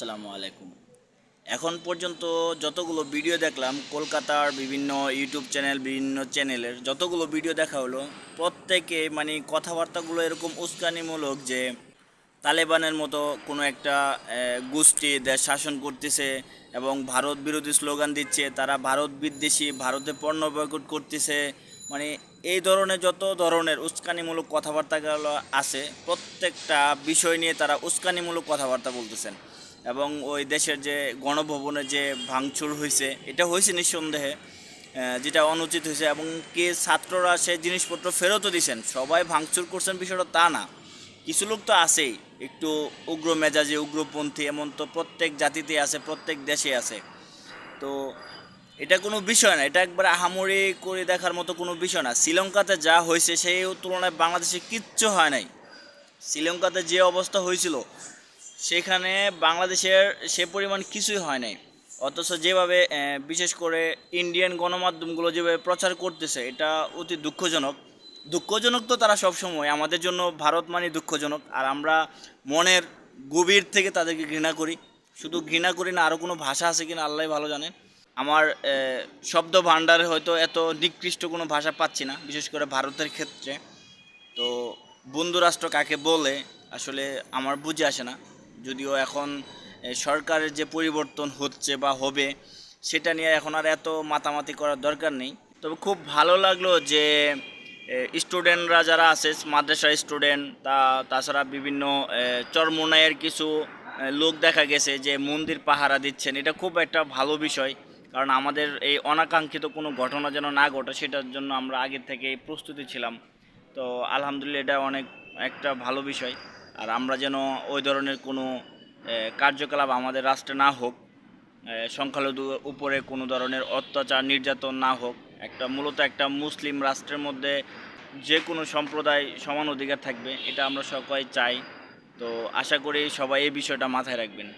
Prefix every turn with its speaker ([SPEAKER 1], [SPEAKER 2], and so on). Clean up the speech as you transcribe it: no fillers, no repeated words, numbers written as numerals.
[SPEAKER 1] আসসালামু আলাইকুম। এখন পর্যন্ত যতগুলো ভিডিও দেখলাম কলকাতার বিভিন্ন ইউটিউব চ্যানেল, বিভিন্ন চ্যানেলের যতগুলো ভিডিও দেখা হলো, প্রত্যেকে মানে কথাবার্তাগুলো এরকম উস্কানিমূলক যে তালেবানের মতো কোনো একটা গোষ্ঠী দেশ শাসন করতেছে এবং ভারত বিরোধী স্লোগান দিচ্ছে, তারা ভারত বিদ্বেষী, ভারতে পণ্য বয়কট করতেছে। মানে এই ধরনের যত ধরনের উস্কানিমূলক কথাবার্তাগুলো আছে, প্রত্যেকটা বিষয় নিয়ে তারা উস্কানিমূলক কথাবার্তা বলতেছেন। এবং ওই দেশের যে গণভবনে যে ভাঙচুর হয়েছে, এটা হয়েছে নিঃসন্দেহে, যেটা অনুচিত হয়েছে। এবং কে ছাত্ররা সে জিনিসপত্র ফেরতও দিয়েছেন, সবাই ভাঙচুর করছেন বিষয়টা তা না। কিছু লোক তো আছেই একটু উগ্র মেজাজে, উগ্রপন্থী, এমন তো প্রত্যেক জাতিতে আছে, প্রত্যেক দেশে আছে। তো এটা কোনো বিষয় না, এটা একবার আহামরি করে দেখার মতো কোনো বিষয় না। শ্রীলঙ্কাতে যা হয়েছে সেই তুলনায় বাংলাদেশে কিচ্ছু হয় নাই। শ্রীলঙ্কাতে যে অবস্থা হয়েছিল সেখানে বাংলাদেশের সে পরিমাণ কিছুই হয় নাই। অথচ যেভাবে বিশেষ করে ইন্ডিয়ান গণমাধ্যমগুলো যেভাবে প্রচার করতেছে, এটা অতি দুঃখজনক। দুঃখজনক তো তারা সবসময় আমাদের জন্য, ভারত মানে দুঃখজনক। আর আমরা মনের গভীর থেকে তাদেরকে ঘৃণা করি। শুধু ঘৃণা করি না, আরও কোনো ভাষা আছে কিনা আল্লাহ ভালো জানে। আমার শব্দ ভাণ্ডারে হয়তো এত নিকৃষ্ট কোনো ভাষা পাচ্ছি না, বিশেষ করে ভারতের ক্ষেত্রে। তো বন্ধুরাষ্ট্র কাকে বলে আসলে আমার বুঝে আসে না। যদিও এখন সরকারের যে পরিবর্তন হচ্ছে বা হবে, সেটা নিয়ে এখন আর এত মাতামাতি করার দরকার নেই। তবে খুব ভালো লাগলো যে স্টুডেন্টরা যারা আছে, মাদ্রাসার স্টুডেন্ট, তাছাড়া বিভিন্ন চরমোনাইয়ের কিছু লোক দেখা গেছে যে মন্দির পাহারা দিচ্ছেন। এটা খুব একটা ভালো বিষয়, কারণ আমাদের এই অনাকাঙ্ক্ষিত কোনো ঘটনা যেন না ঘটে, সেটার জন্য আমরা আগে থেকে প্রস্তুতি ছিলাম। তো আলহামদুলিল্লাহ, এটা অনেক একটা ভালো বিষয়। আর আমরা যেন ওই ধরনের কোনো কার্যকলাপ আমাদের রাষ্ট্রে না হোক, সংখ্যালঘুর উপরে কোনো ধরনের অত্যাচার নির্যাতন না হোক। মূলত একটা মুসলিম রাষ্ট্রের মধ্যে যে কোনো সম্প্রদায় সমান অধিকার থাকবে, এটা আমরা সবাই চাই। তো আশা করি সবাই এই বিষয়টা মাথায় রাখবেন।